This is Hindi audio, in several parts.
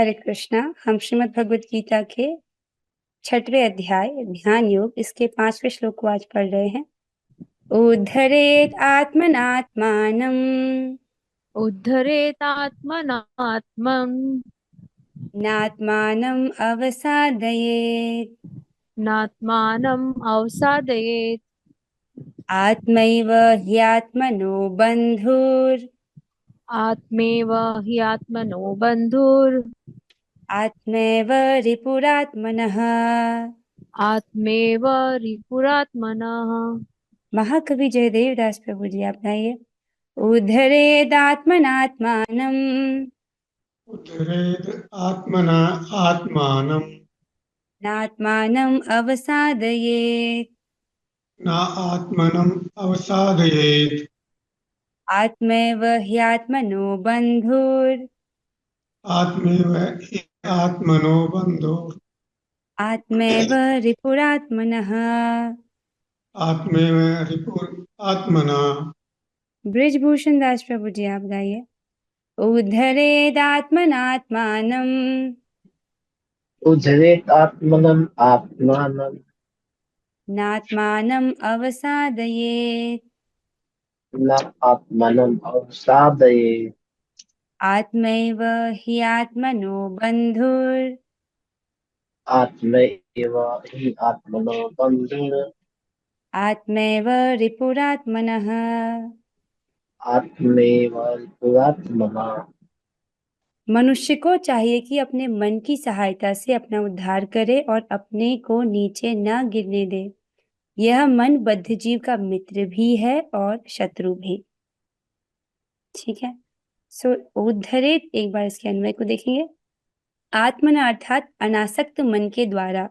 हरे कृष्णा। हम श्रीमद् भगवत गीता के 6वें अध्याय ध्यान योग इसके 5वें श्लोक को आज पढ़ रहे हैं। उद्धरेत आत्मनात्मानं उद्धरेतात्मनात्मं नात्मानं अवसादयेत् नात्मानम् अवसादयेत्। आत्मैव ह्यात्मनो बन्धुर् आत्मेव हि आत्मनो बन्धुर् आत्मैव रिपुरात्मनः। आत्मेव रिपुरात्मनः। महाकवि जयदेव दास प्रभु जी आप गाइए। उद्धरेत आत्मनात्मानं उद्धरेत् आत्मना आत्मानं नात्मानं अवसादयेत् न आत्मनम् अवसादयेत्। आत्मैव ह्यात्मनो बन्धुर् आत्मेव हि आत्मनो बन्धो आत्मैव रिपुरात्मनः। आत्मेव रिपुर् आत्मना। ब्रिजभूषण दास प्रभु जी आप गाइए। उद्धरेदात्मनात्मानं उद्धरेत आत्मनम् आत्मानं नात्मानं अवसादयेत् न आत्मनम् अवसादयेत्। आत्मैव हि आत्मनो बन्धुर् आत्मैव हि आत्मनो बन्धुः आत्मैव रिपुरात्मनः। आत्मैव रिपुरात्मनः। मनुष्य को चाहिए कि अपने मन की सहायता से अपना उद्धार करे और अपने को नीचे न गिरने दे। यह मन बद्ध जीव का मित्र भी है और शत्रु भी। ठीक है। सो उद्धरेत, एक बार इसके अन्वय को देखेंगे। आत्मना अर्थात अनासक्त मन के द्वारा।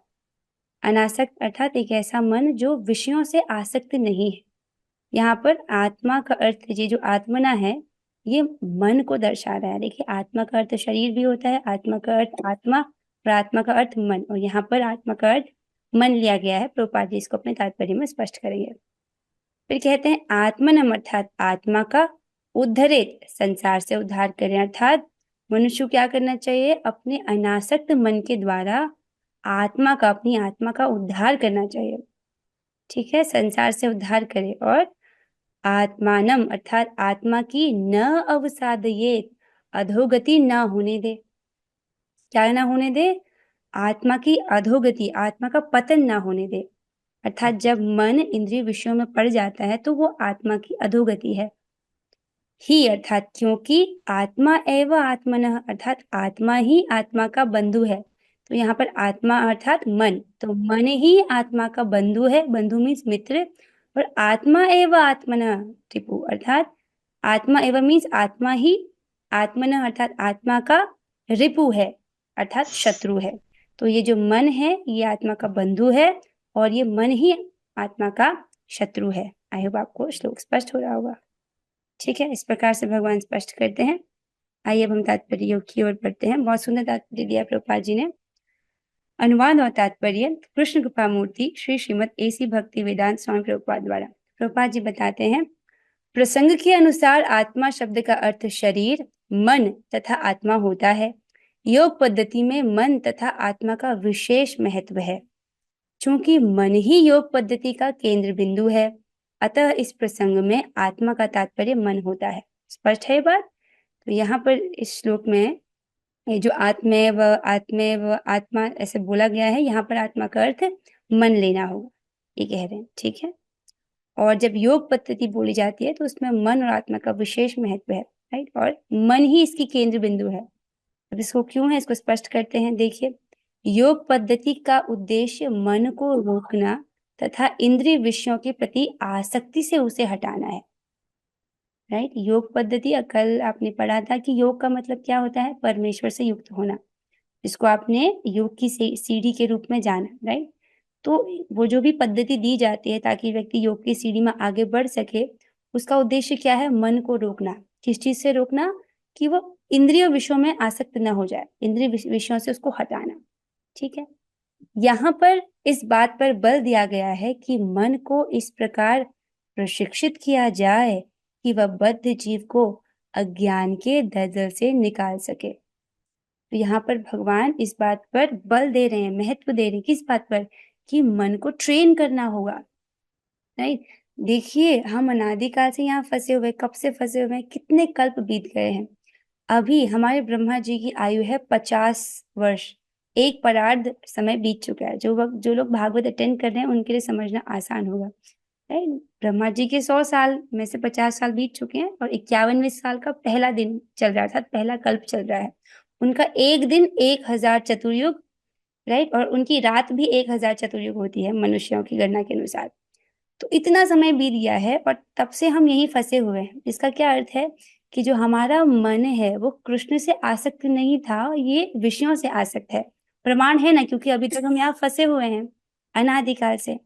अनासक्त अर्थात एक ऐसा मन जो विषयों से आसक्त नहीं है। यहाँ पर आत्मा का अर्थ, ये जो आत्मना है ये मन को दर्शा रहा है। देखिए, आत्मा का अर्थ शरीर भी होता है, आत्मा का अर्थ आत्मा और आत्मा का अर्थ मन, और यहाँ पर आत्मा का अर्थ मन लिया गया है। प्रभुपाद जी इसको अपने तात्पर्य में स्पष्ट करेंगे। फिर कहते हैं आत्मनम अर्थात आत्मा का, उद्धरेत संसार से उद्धार करें, अर्थात मनुष्य को क्या करना चाहिए? अपने अनासक्त मन के द्वारा आत्मा का, अपनी आत्मा का उद्धार करना चाहिए। ठीक है, संसार से उद्धार करे। और आत्मानम अर्थात आत्मा की न अवसादयेत, अधोगति ना होने दे। क्या ना होने दे? आत्मा की अधोगति, आत्मा का पतन ना होने दे। अर्थात जब मन इंद्रिय विषयों में पड़ जाता है तो वो आत्मा की अधोगति है। ही अर्थात क्योंकि आत्मा एवं आत्मनः अर्थात आत्मा ही आत्मा का बंधु है। तो यहाँ पर आत्मा अर्थात मन, तो मन ही आत्मा का बंधु है। बंधु मीन्स मित्र। और आत्मा एवं आत्मनः रिपु अर्थात आत्मा एवं मीन्स आत्मा ही आत्मनः अर्थात आत्मा का रिपु है, अर्थात शत्रु है। तो ये जो मन है ये आत्मा का बंधु है और ये मन ही आत्मा का शत्रु है। आई होप आपको श्लोक स्पष्ट हो रहा होगा। ठीक है, इस प्रकार से भगवान स्पष्ट करते हैं। आइए अब हम तात्पर्य योग की ओर बढ़ते हैं। बहुत सुंदर तात्पर्य दिया प्रभुपाद जी ने। अनुवाद और तात्पर्य कृष्ण कृपा मूर्ति श्री श्रीमद एसी भक्ति वेदांत स्वामी प्रभुपाद द्वारा। प्रभुपाद जी बताते हैं, प्रसंग के अनुसार आत्मा शब्द का अर्थ शरीर, मन तथा आत्मा होता है। योग पद्धति में मन तथा आत्मा का विशेष महत्व है। चूंकि मन ही योग पद्धति का केंद्र बिंदु है, अतः इस प्रसंग में आत्मा का तात्पर्य मन होता है। स्पष्ट है ये बात? तो यहाँ पर इस श्लोक में ये जो आत्मेव आत्मेव आत्मा ऐसे बोला गया है, यहाँ पर आत्मा का अर्थ मन लेना होगा, ये कह रहे हैं। ठीक है। और जब योग पद्धति बोली जाती है तो उसमें मन और आत्मा का विशेष महत्व है, राइट। और मन ही इसकी केंद्र बिंदु है। अब इसको क्यों है, इसको स्पष्ट करते हैं। देखिए, योग पद्धति का उद्देश्य मन को रोकना तथा इंद्रिय विषयों के प्रति आसक्ति से उसे हटाना है, राइट। योग पद्धति, कल आपने पढ़ा था कि योग का मतलब क्या होता है? परमेश्वर से युक्त होना, जिसको आपने योग की सीढ़ी के रूप में जाना, राइट। तो वो जो भी पद्धति दी जाती है ताकि व्यक्ति योग की सीढ़ी में आगे बढ़ सके, उसका उद्देश्य क्या है? मन को रोकना। किस चीज से रोकना? कि वो इंद्रिय विषयों में आसक्त न हो जाए, इंद्रिय विषयों से उसको हटाना। ठीक है। यहाँ पर इस बात पर बल दिया गया है कि मन को इस प्रकार प्रशिक्षित किया जाए कि वह बद्ध जीव को अज्ञान के दलदल से निकाल सके। तो यहाँ पर भगवान इस बात पर बल दे रहे हैं, महत्व दे रहे हैं। किस बात पर? कि मन को ट्रेन करना होगा, राइट। देखिए, हम अनादिकाल से यहाँ फंसे हुए, कब से फंसे हुए हैं, कितने कल्प बीत गए हैं। अभी हमारे ब्रह्मा जी की आयु है 50 वर्ष, एक परार्ध समय बीत चुका है। जो लोग भागवत अटेंड कर रहे हैं उनके लिए समझना आसान होगा, राइट। ब्रह्मा जी के 100 साल में से 50 साल बीत चुके हैं और 51वें साल का पहला दिन चल रहा था, पहला कल्प चल रहा है। उनका एक दिन 1000 चतुर्युग, राइट, और उनकी रात भी 1000 चतुर्युग होती है मनुष्यों की गणना के अनुसार। तो इतना समय बीत गया है और तब से हम यहीं फंसे हुए हैं। इसका क्या अर्थ है? कि जो हमारा मन है वो कृष्ण से आसक्त नहीं था, ये विषयों से आसक्त है। प्रमाण है ना, क्योंकि अभी तक हम यहाँ फंसे हुए हैं अनादिकाल से।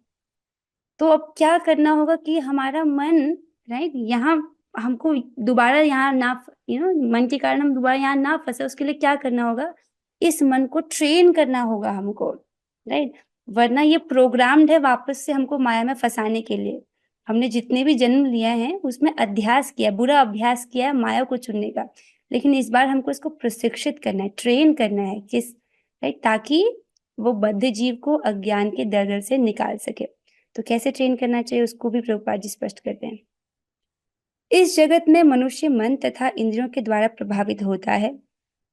तो अब क्या करना होगा कि हमारा मन, राइट, यहाँ हमको दोबारा यहाँ ना, मन के कारण हम दोबारा यहाँ ना फंसे, उसके लिए क्या करना होगा? इस मन को ट्रेन करना होगा हमको, राइट। वरना ये प्रोग्राम्ड है वापस से हमको माया में फंसाने के लिए। हमने जितने भी जन्म लिया है उसमें अभ्यास किया, बुरा अभ्यास किया है माया को चुनने का। लेकिन इस बार हमको इसको प्रशिक्षित करना है, ट्रेन करना है। किस, राइट, ताकि वो बद्ध जीव को अज्ञान के दलदल से निकाल सके। तो कैसे ट्रेन करना चाहिए उसको भी प्रभुपाद जी स्पष्ट करते हैं। इस जगत में मनुष्य मन तथा इंद्रियों के द्वारा प्रभावित होता है।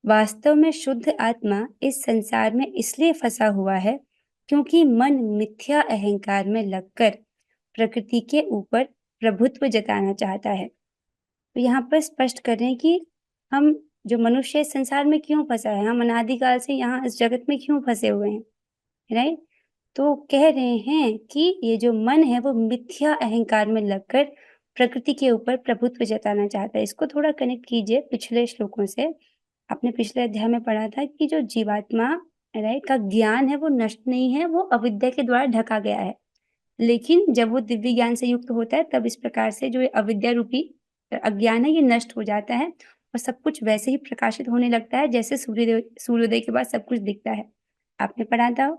वास्तव में शुद्ध आत्मा इस संसार में इसलिए फंसा हुआ है क्योंकि मन मिथ्या अहंकार में लगकर प्रकृति के ऊपर प्रभुत्व जताना चाहता है। तो यहाँ पर स्पष्ट कर रहे हैं कि हम जो मनुष्य इस संसार में क्यों फंसा है, हम अनादिकाल से यहाँ इस जगत में क्यों फंसे हुए हैं, राइट। तो कह रहे हैं कि ये जो मन है वो मिथ्या अहंकार में लगकर प्रकृति के ऊपर प्रभुत्व जताना चाहता है। इसको थोड़ा कनेक्ट कीजिए पिछले श्लोकों से। आपने पिछले अध्याय में पढ़ा था कि जो जीवात्मा, राइट, का ज्ञान है वो नष्ट नहीं है, वो अविद्या के द्वारा ढका गया है। लेकिन जब वो दिव्य ज्ञान से युक्त होता है तब इस प्रकार से जो अविद्या रूपी अज्ञान है ये नष्ट हो जाता है और सब कुछ वैसे ही प्रकाशित होने लगता है जैसे सूर्योदय के बाद सब कुछ दिखता है। आपने पढ़ा था।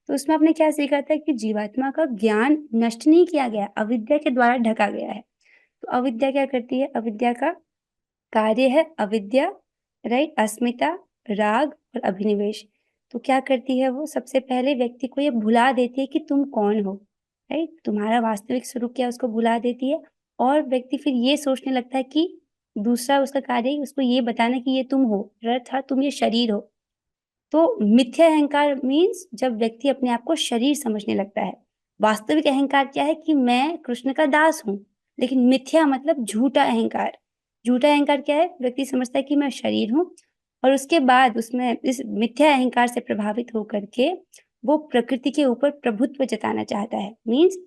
तो उसमें आपने क्या सीखा था कि जीवात्मा का ज्ञान नष्ट नहीं किया गया, अविद्या के द्वारा ढका गया है। तो अविद्या क्या करती है? अविद्या का कार्य है अविद्या, राइट, अस्मिता, राग और अभिनिवेश। तो क्या करती है वो? सबसे पहले व्यक्ति को ये भुला देती है कि तुम कौन हो, राइट, तुम्हारा वास्तविक स्वरूप क्या, उसको भुला देती है। और व्यक्ति फिर ये सोचने लगता है कि दूसरा उसका कार्य है उसको ये बताना कि ये तुम हो, अर्थात तुम ये शरीर हो। तो मिथ्या अहंकार मीन्स जब व्यक्ति अपने आप को शरीर समझने लगता है। वास्तविक अहंकार क्या है? कि मैं कृष्ण का दास हूँ। लेकिन मिथ्या मतलब झूठा अहंकार। झूठा अहंकार क्या है? व्यक्ति समझता है कि मैं शरीर हूँ और उसके बाद उसमें इस मिथ्या अहंकार से प्रभावित होकर के वो प्रकृति के ऊपर प्रभुत्व जताना चाहता है। मीन्स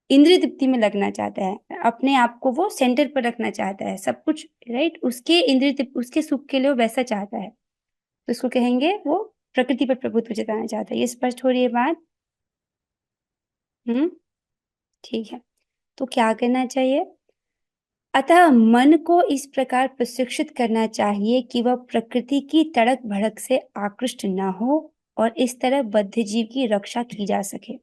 इंद्रिय तृप्ति में लगना चाहता है, अपने आप को वो सेंटर पर रखना चाहता है, सब कुछ, राइट, उसके इंद्रिय तृप्ति, उसके सुख के लिए वो वैसा चाहता है। तो इसको कहेंगे वो प्रकृति पर प्रभुत्व जताना चाहता है। ये स्पष्ट हो रही है बात? ठीक है। तो क्या करना चाहिए? अतः मन को इस प्रकार प्रशिक्षित करना चाहिए कि वह प्रकृति की तड़क भड़क से आकृष्ट न हो और इस तरह बद्ध जीव की रक्षा की जा सके।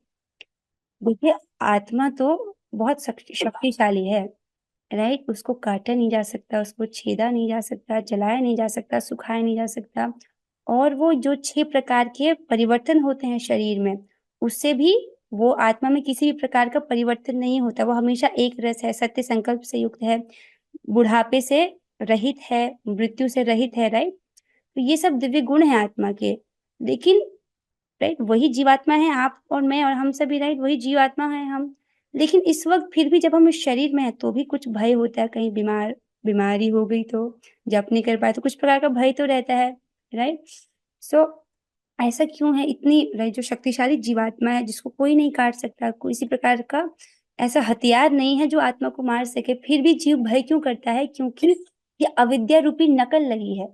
देखिए, आत्मा तो बहुत शक्तिशाली है, राइट। उसको काटा नहीं जा सकता, उसको छेदा नहीं जा सकता, जलाया नहीं जा सकता, सुखाया नहीं जा सकता। और वो जो 6 प्रकार के परिवर्तन होते हैं शरीर में, उससे भी वो आत्मा में किसी भी प्रकार का परिवर्तन नहीं होता। वो हमेशा एक रस है, सत्य संकल्प से युक्त है, बुढ़ापे से रहित है, मृत्यु से रहित है, राइट। तो ये सब दिव्य गुण है आत्मा के। लेकिन, राइट, वही जीवात्मा है आप और मैं और हम सभी, राइट, वही जीवात्मा है हम। लेकिन इस वक्त फिर भी जब हम इस शरीर में है तो भी कुछ भय होता है, कहीं बीमारी हो गई तो, जप नहीं कर पाए तो कुछ प्रकार का भय तो रहता है, राइट। सो ऐसा क्यों है? इतनी, राइट, जो शक्तिशाली जीवात्मा है जिसको कोई नहीं काट सकता, कोई इसी प्रकार का ऐसा हथियार नहीं है जो आत्मा को मार सके, फिर भी जीव भय क्यों करता है? क्योंकि ये अविद्या रूपी नकल लगी है।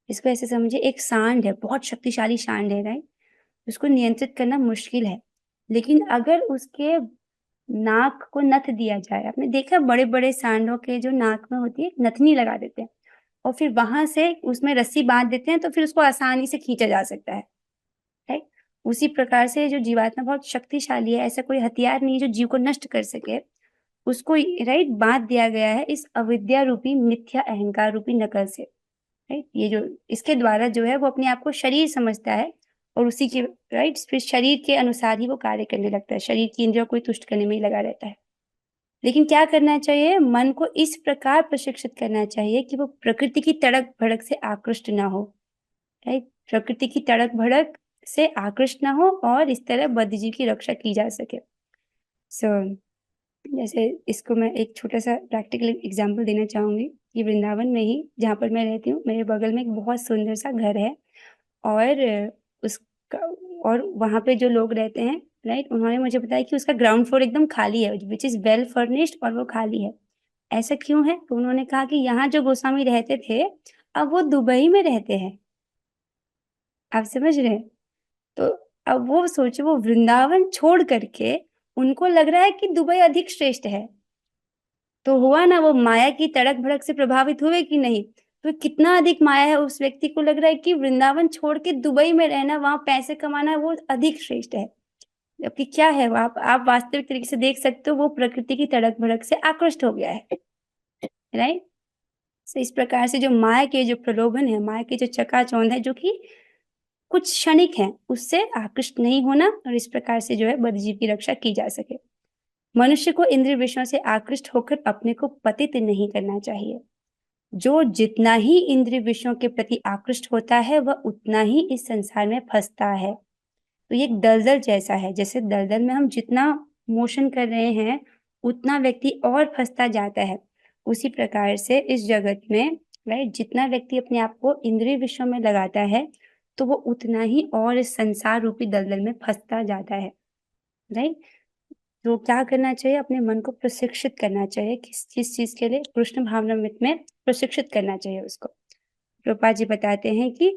इसको ऐसे समझिए, एक सांड है, बहुत शक्तिशाली सांड है, राइट। उसको नियंत्रित करना मुश्किल है। लेकिन अगर उसके नाक को नथ दिया जाए, आपने देखा बड़े बड़े सांडों के जो नाक में होती है नथनी लगा देते हैं और फिर वहां से उसमें रस्सी बांध देते हैं तो फिर उसको आसानी से खींचा जा सकता है, राइट। उसी प्रकार से जो जीवात्मा बहुत शक्तिशाली है, ऐसा कोई हथियार नहीं है जो जीव को नष्ट कर सके। उसको, राइट, बांध दिया गया है इस अविद्या रूपी मिथ्या अहंकार रूपी नकल से, राइट। ये जो इसके द्वारा जो है वो अपने आप को शरीर समझता है और उसी के राइट फिर शरीर के अनुसार ही वो कार्य करने लगता है, शरीर की इंद्रियों को तुष्ट करने में ही लगा रहता है। लेकिन क्या करना चाहिए, मन को इस प्रकार प्रशिक्षित करना चाहिए कि वो प्रकृति की तड़क भड़क से आकृष्ट ना हो, राइट। प्रकृति की तड़क भड़क से आकृष्ट ना हो और इस तरह बद्धजीव की रक्षा की जा सके। जैसे इसको मैं एक छोटा सा प्रैक्टिकल एग्जांपल देना चाहूंगी कि वृंदावन में ही जहाँ पर मैं रहती हूँ, मेरे बगल में एक बहुत सुंदर सा घर है और उसका और वहाँ पे जो लोग रहते हैं, राइट, उन्होंने मुझे बताया कि उसका ग्राउंड फ्लोर एकदम खाली है, विच इज वेल फर्निश्ड, और वो खाली है। ऐसा क्यों है? तो उन्होंने कहा कि यहाँ जो गोस्वामी रहते थे अब वो दुबई में रहते हैं। आप समझ रहे हैं? तो अब वो सोचो, वो वृंदावन छोड़ करके उनको लग रहा है कि दुबई अधिक श्रेष्ठ है। तो हुआ ना, वो माया की तड़क भड़क से प्रभावित हुए कि नहीं? तो कितना अधिक माया है, उस व्यक्ति को लग रहा है कि वृंदावन छोड़ के दुबई में रहना, वहां पैसे कमाना वो अधिक श्रेष्ठ है। जबकि क्या है वो, आप वास्तविक तरीके से देख सकते हो, वो प्रकृति की तड़क भड़क से आकृष्ट हो गया है, राइट। तो इस प्रकार से जो माया के जो प्रलोभन है, माया के जो चकाचौंध है, जो कि कुछ क्षणिक है, उससे आकृष्ट नहीं होना, और इस प्रकार से जो है बद्धजीव की रक्षा की जा सके। मनुष्य को इंद्रिय विषयों से आकृष्ट होकर अपने को पतित नहीं करना चाहिए। जो जितना ही इंद्रिय विषयों के प्रति आकृष्ट होता है वह उतना ही इस संसार में फंसता है। तो ये एक दलदल जैसा है, जैसे दलदल में हम जितना मोशन कर रहे हैं उतना व्यक्ति और फंसता जाता है, उसी प्रकार से इस जगत में, राइट, जितना व्यक्ति अपने आप को इंद्रिय विषयों में लगाता है तो वो उतना ही और इस संसार रूपी दलदल में फंसता जाता है, राइट। तो क्या करना चाहिए, अपने मन को प्रशिक्षित करना चाहिए, किस चीज के लिए, कृष्ण भावनामृत में प्रशिक्षित करना चाहिए उसको। प्रभुपाद जी बताते हैं कि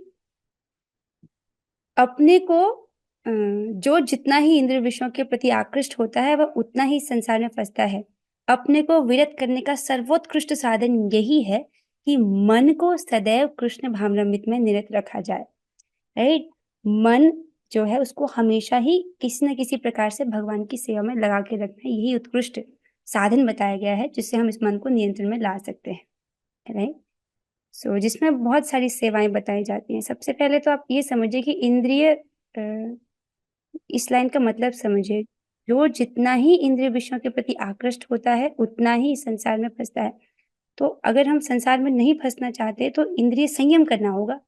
अपने को जो जितना ही इंद्रिय विषयों के प्रति आकृष्ट होता है वह उतना ही संसार में फंसता है। अपने को विरत करने का सर्वोत्कृष्ट साधन यही है कि मन को सदैव कृष्ण भावनामृत में निरत रखा जाए, राइट। मन जो है उसको हमेशा ही किसी न किसी प्रकार से भगवान की सेवा में लगा के रखना है, यही उत्कृष्ट साधन बताया गया है जिससे हम इस मन को नियंत्रण में ला सकते हैं, राइट। जिसमें बहुत सारी सेवाएं बताई जाती हैं। सबसे पहले तो आप ये समझिए कि इंद्रिय इस लाइन का मतलब समझिए, जो जितना ही इंद्रिय विषयों के प्रति आकृष्ट होता है उतना ही संसार में फंसता है। तो अगर हम संसार में नहीं फंसना चाहते तो इंद्रिय संयम करना होगा,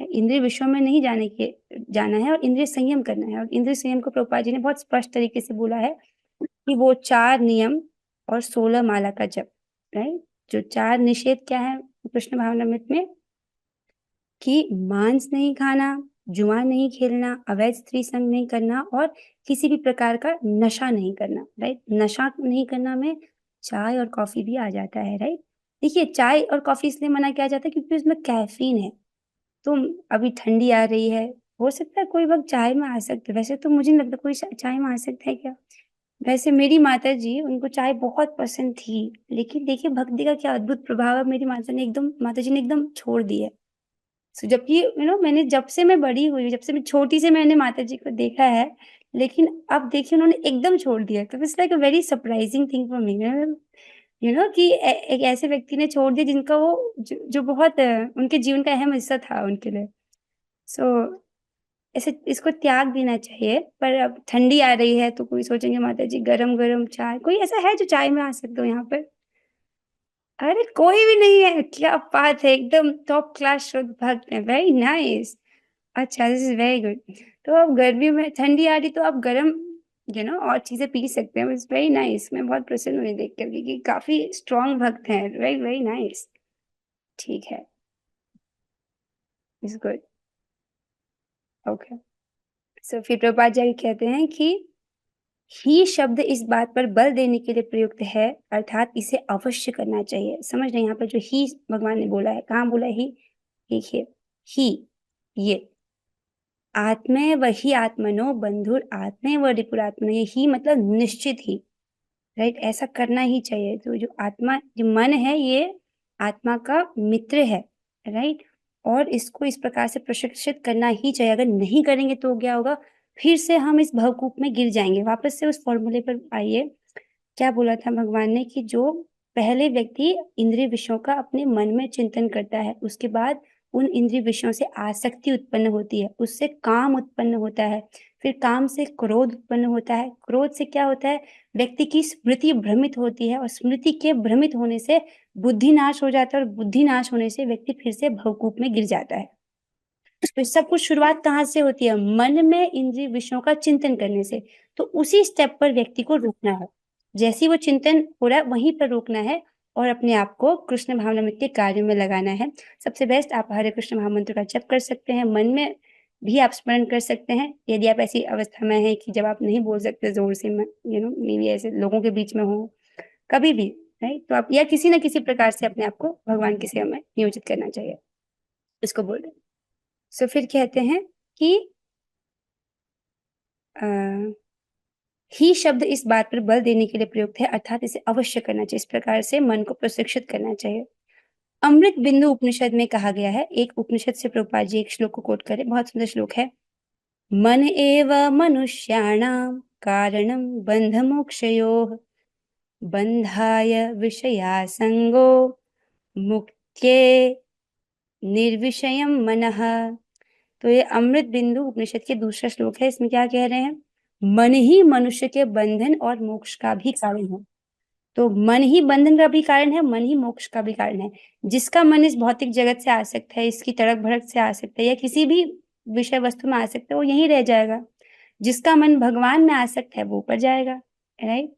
इंद्रिय विषयों में नहीं जाना है और इंद्रिय संयम करना है। और इंद्रिय संयम को प्रभुपाद जी ने बहुत स्पष्ट तरीके से बोला है कि वो 4 नियम और 16 माला का जप, राइट। जो 4 निषेध क्या है कृष्ण भावनामृत में, कि मांस नहीं खाना, जुआ नहीं खेलना, अवैध स्त्री संग नहीं करना और किसी भी प्रकार का नशा नहीं करना, राइट। नशा नहीं करना में चाय और कॉफी भी आ जाता है, राइट। देखिए, चाय और कॉफी इसलिए मना किया जाता है क्योंकि उसमें कैफीन है। तो अभी ठंडी आ रही है, हो सकता है कोई वक्त चाय में आ सकते, वैसे तो मुझे नहीं लगता कोई चाय में आ सकता है क्या। वैसे मेरी माता जी, उनको चाय बहुत पसंद थी, लेकिन देखिए भक्ति का क्या अद्भुत प्रभाव है, मेरी माता जी ने एकदम छोड़ दी है। जबकि मैंने जब से मैं बड़ी हुई, जब से मैं छोटी से मैंने माता जी को देखा है, लेकिन अब देखिए उन्होंने एकदम छोड़ दिया। तो it's like a very surprising thing for me, कि एक ऐसे व्यक्ति ने छोड़ दिया जिनका वो जो बहुत उनके जीवन का अहम हिस्सा था उनके लिए। सो ऐसे इसको त्याग देना चाहिए। पर अब ठंडी आ रही है तो कोई सोचेंगे माता जी गरम गरम चाय, कोई ऐसा है जो चाय में आ सकते हो यहाँ पर? अरे कोई भी नहीं है, क्या बात है, एकदम टॉप क्लास शुद्ध भक्त है, वेरी नाइस। अच्छा, दिस इज वेरी गुड। तो अब गर्मी में ठंडी आ रही तो आप गरम और चीजें पी सकते हैं, इट्स वेरी नाइस। मैं बहुत प्रसन्न हुई देख करके कि काफी स्ट्रॉन्ग भक्त हैं, वेरी वेरी नाइस। ठीक है, इज गुड, ओके। सो फिर प्रभुपाद जी कहते हैं कि ही शब्द इस बात पर बल देने के लिए प्रयुक्त है, अर्थात इसे अवश्य करना चाहिए। समझ रहे हैं यहाँ पर जो ही भगवान ने बोला है, कहाँ बोला है ही? देखिए, ही ये आत्मे वही आत्मनो बंधुर आत्मे व रिपुरात्मनो, ये ही मतलब निश्चित ही, राइट। ऐसा करना ही चाहिए। तो जो आत्मा, जो मन है, ये आत्मा का मित्र है, राइट। और इसको इस प्रकार से प्रशिक्षित करना ही चाहिए। अगर नहीं करेंगे तो क्या होगा, फिर से हम इस भवकूप में गिर जाएंगे। वापस से उस फॉर्मूले पर आइए, क्या बोला था भगवान ने कि जो पहले व्यक्ति इंद्रिय विषयों का अपने मन में चिंतन करता है, उसके बाद उन इंद्रिय विषयों से आसक्ति उत्पन्न होती है, उससे काम उत्पन्न होता है, फिर काम से क्रोध उत्पन्न होता है, क्रोध से क्या होता है, व्यक्ति की स्मृति भ्रमित होती है और स्मृति के भ्रमित होने से बुद्धि नाश हो जाता है और बुद्धि नाश होने से व्यक्ति फिर से भवकूप में गिर जाता है। तो सब कुछ शुरुआत कहाँ से होती है, मन में इंद्रिय विषयों का चिंतन करने से। तो उसी स्टेप पर व्यक्ति को रुकना है, जैसे ही वो चिंतन हो रहा है वहीं पर रोकना है और अपने आप को कृष्ण भावनामृत के कार्य में लगाना है। सबसे बेस्ट आप हरे कृष्ण महामंत्र का जप कर सकते हैं, मन में भी आप स्मरण कर सकते हैं। यदि आप ऐसी अवस्था में हैं कि जब आप नहीं बोल सकते जोर से, मे बी ऐसे लोगों के बीच में हो कभी भी, राइट, तो आप या किसी न किसी प्रकार से अपने आप को भगवान की सेवा में नियोजित करना चाहिए, इसको बोल रहे। सो फिर कहते हैं कि ही शब्द इस बात पर बल देने के लिए प्रयुक्त है, अर्थात इसे अवश्य करना चाहिए, इस प्रकार से मन को प्रशिक्षित करना चाहिए। अमृत बिंदु उपनिषद में कहा गया है, एक उपनिषद से प्रभुपाद जी एक श्लोक को कोट करें, बहुत सुंदर श्लोक है। मन एव मनुष्याणां कारणं बंध मोक्षयोः बंधाय विषयासंगो मुक्त्यै निर्विषयं मनः। तो ये अमृत बिंदु उपनिषद के दूसरा श्लोक है। इसमें क्या कह रहे हैं, मन ही मनुष्य के बंधन और मोक्ष का भी कारण है। तो मन ही बंधन का भी कारण है, मन ही मोक्ष का भी कारण है। जिसका मन इस भौतिक जगत से आसक्त है, इसकी तड़क भड़क से आसक्त है या किसी भी विषय वस्तु में आसक्त है, वो यहीं रह जाएगा। जिसका मन भगवान में आसक्त है वो ऊपर जाएगा, राइट।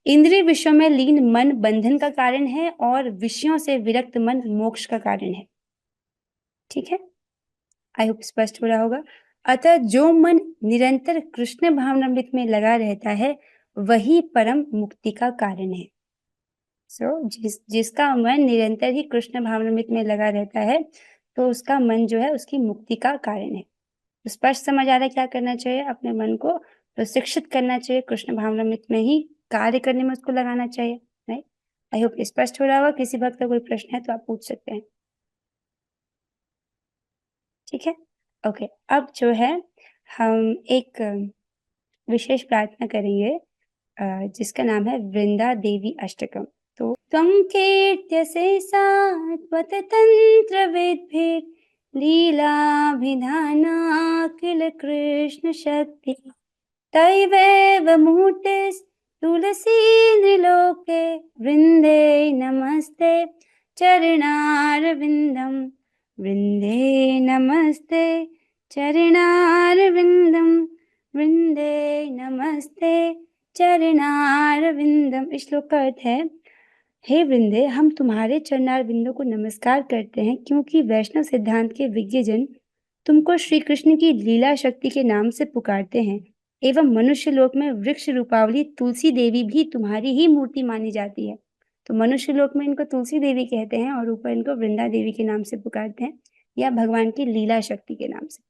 इंद्रिय विषयों में लीन मन बंधन का कारण है और विषयों से विरक्त मन मोक्ष का कारण है। ठीक है, आई होप स्पष्ट हो रहा होगा। अतः जो मन निरंतर कृष्ण भावनामृत में लगा रहता है वही परम मुक्ति का कारण है। जिसका मन निरंतर ही कृष्ण भावनामृत में लगा रहता है तो उसका मन जो है उसकी मुक्ति का कारण है। तो स्पष्ट समझ आ रहा है क्या करना चाहिए, अपने मन को प्रशिक्षित करना चाहिए, कृष्ण भावनामृत में ही कार्य करने में उसको लगाना चाहिए, राइट। आई होप स्पष्ट हो रहा होगा। किसी भक्त का कोई प्रश्न है तो आप पूछ सकते हैं। ठीक है, ओके। अब जो है हम एक विशेष प्रार्थना करेंगे जिसका नाम है वृंदा देवी अष्टकम। तो त्वं कीर्त्य से सात्वत तंत्र विद्भिर लीलाभिधाना किल कृष्ण शक्ति तैवैव मूर्तिस् तुलसी नृलोके वृंदे नमस्ते चरणारविंदम वृंदे नमस्ते चरणारविंदम वृंदे नमस्ते चरणारविंदम। इस श्लोक का अर्थ है, हे वृंदे, हम तुम्हारे चरणारविंदों को नमस्कार करते हैं क्योंकि वैष्णव सिद्धांत के विज्ञजन तुमको श्री कृष्ण की लीला शक्ति के नाम से पुकारते हैं एवं मनुष्य लोक में वृक्ष रूपावली तुलसी देवी भी तुम्हारी ही मूर्ति मानी जाती है। तो मनुष्य लोक में इनको तुलसी देवी कहते हैं और ऊपर इनको वृंदा देवी के नाम से पुकारते हैं या भगवान की लीला शक्ति के नाम से।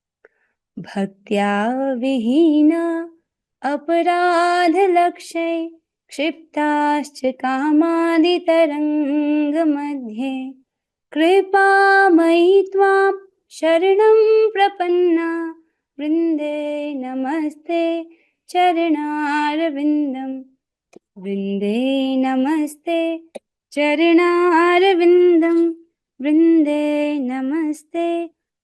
भक्त्या विहीना अपराध लक्ष्य क्षिप्ताश्च कामादितरंग मध्ये कृपामयि त्वां शरणं प्रपन्ना वृंदे नमस्ते चरणारविंदम वृंदे नमस्ते चरणारविंदम वृंदे नमस्ते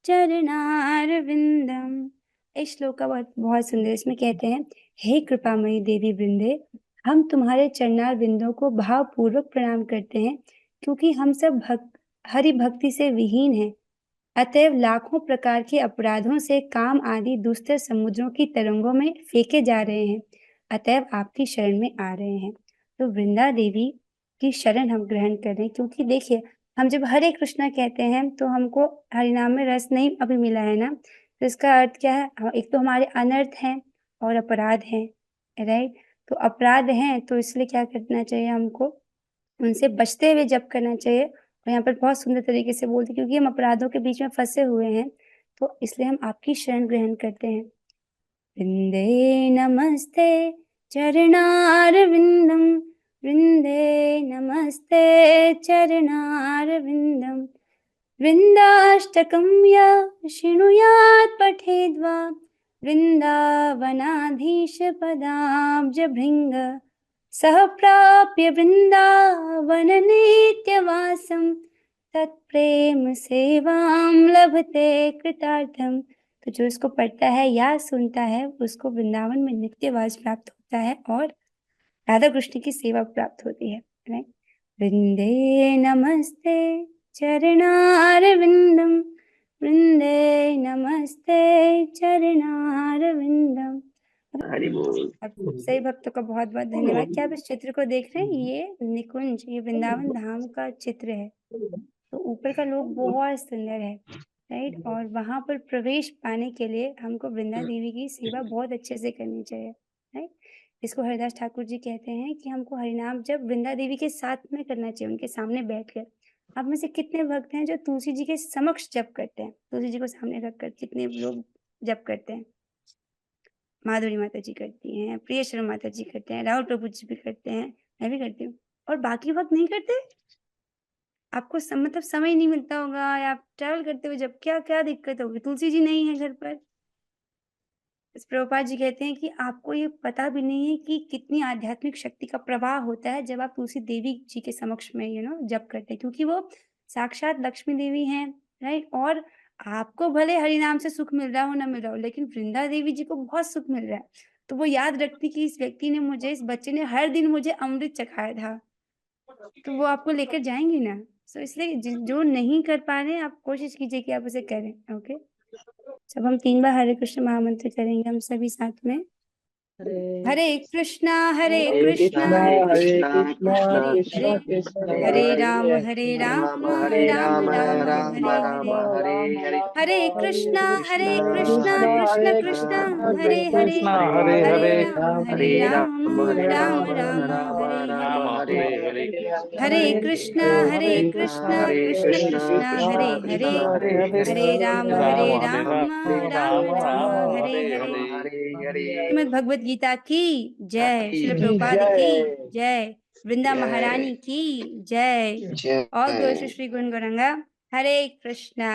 चरणारविंदम। इस श्लोक का बहुत सुंदर, इसमें कहते हैं, हे कृपामयी देवी वृंदे, हम तुम्हारे चरणारविंदों को भावपूर्वक प्रणाम करते हैं क्योंकि हम सब हरि भक्ति से विहीन हैं। अतएव लाखों प्रकार के अपराधों से काम आदि दुस्तर समुद्रों की तरंगों में फेंके जा रहे हैं, अतएव आपकी शरण में आ रहे हैं। तो वृंदा देवी की शरण हम ग्रहण कर रहे हैं क्योंकि देखिए, हम जब हरे कृष्णा कहते हैं तो हमको हरिनाम में रस नहीं अभी मिला है ना, तो इसका अर्थ क्या है, एक तो हमारे अनर्थ हैं और अपराध हैं, राइट। तो अपराध हैं तो इसलिए क्या करना चाहिए, हमको उनसे बचते हुए जप करना चाहिए। और यहाँ पर बहुत सुंदर तरीके से बोलते, क्योंकि हम अपराधों के बीच में फंसे हुए हैं तो इसलिए हम आपकी शरण ग्रहण करते हैं। वृंदे नमस्ते चरणारविंदम वृंदे नमस्ते चरणारविंदम वृंदाष्टकं या शृणुयात् पठेद्वा वृंदावनाधीश पदाब्ज भृंग सह प्राप्य वृंदावन नित्यवासं तत्प्रेम सेवाम लभते कृतार्थम। तो जो इसको पढ़ता है या सुनता है उसको वृंदावन में नित्यवास प्राप्त होता है और राधा कृष्ण की सेवा प्राप्त होती है। राइट। वृंदे नमस्ते चरणारविंदम, वृंदे नमस्ते चरणारविंदम। अब सही भक्तों का बहुत बहुत धन्यवाद। क्या आप इस चित्र को देख रहे हैं? ये निकुंज, ये वृंदावन धाम का चित्र है। तो ऊपर का लोक बहुत सुंदर है। राइट। और वहां पर प्रवेश पाने के लिए हमको वृंदा देवी की सेवा बहुत अच्छे से करनी चाहिए। राइट। इसको हरिदास ठाकुर जी कहते हैं कि हमको हरिनाम जब वृंदा देवी के साथ में करना चाहिए, उनके सामने बैठकर। आप में से कितने भक्त हैं जो तुलसी जी के समक्ष जप करते हैं? तुलसी जी को सामने रखकर कितने लोग जप करते हैं? माधुरी माता जी करती हैं, प्रियशरण माता जी करते हैं, राहुल प्रभु जी भी करते हैं, मैं भी करती हूँ। और बाकी वक्त नहीं करते? आपको मतलब समय नहीं मिलता होगा, या आप ट्रैवल करते हुए जब क्या क्या दिक्कत होगी, तुलसी जी नहीं है घर पर। प्रभुपाद जी कहते हैं कि आपको ये पता भी नहीं है कि कितनी आध्यात्मिक शक्ति का प्रवाह होता है जब आप तुलसी देवी जी के समक्ष में जप करते हैं, क्योंकि वो साक्षात लक्ष्मी देवी हैं। राइट। और आपको भले हरि नाम से सुख मिल रहा हो ना मिल रहा हो, लेकिन वृंदा देवी जी को बहुत सुख मिल रहा है। तो वो याद रखती कि इस व्यक्ति ने मुझे, इस बच्चे ने हर दिन मुझे अमृत चखाया था, तो वो आपको लेकर जाएंगी ना। सो इसलिए जो नहीं कर पा रहे हैं आप कोशिश कीजिए कि आप उसे करें। ओके। जब हम 3 बार हरे कृष्ण महामंत्र करेंगे हम सभी साथ में। हरे कृष्णा हरे कृष्णा कृष्णा हरे कृष्ण हरे, कृष्ण हरे राम राम राम राम हरे हरे, हरे कृष्णा कृष्ण कृष्ण हरे हरे, हरे राम राम राम हरे हरे, हरे कृष्णा कृष्ण कृष्ण हरे हरे, हरे राम राम राम हरे हरे। श्रीमद् भगवत गीता की जय, श्रील प्रभुपाद की जय, वृंदा महारानी की जय। और श्री गुण गौरंगा। हरे कृष्णा।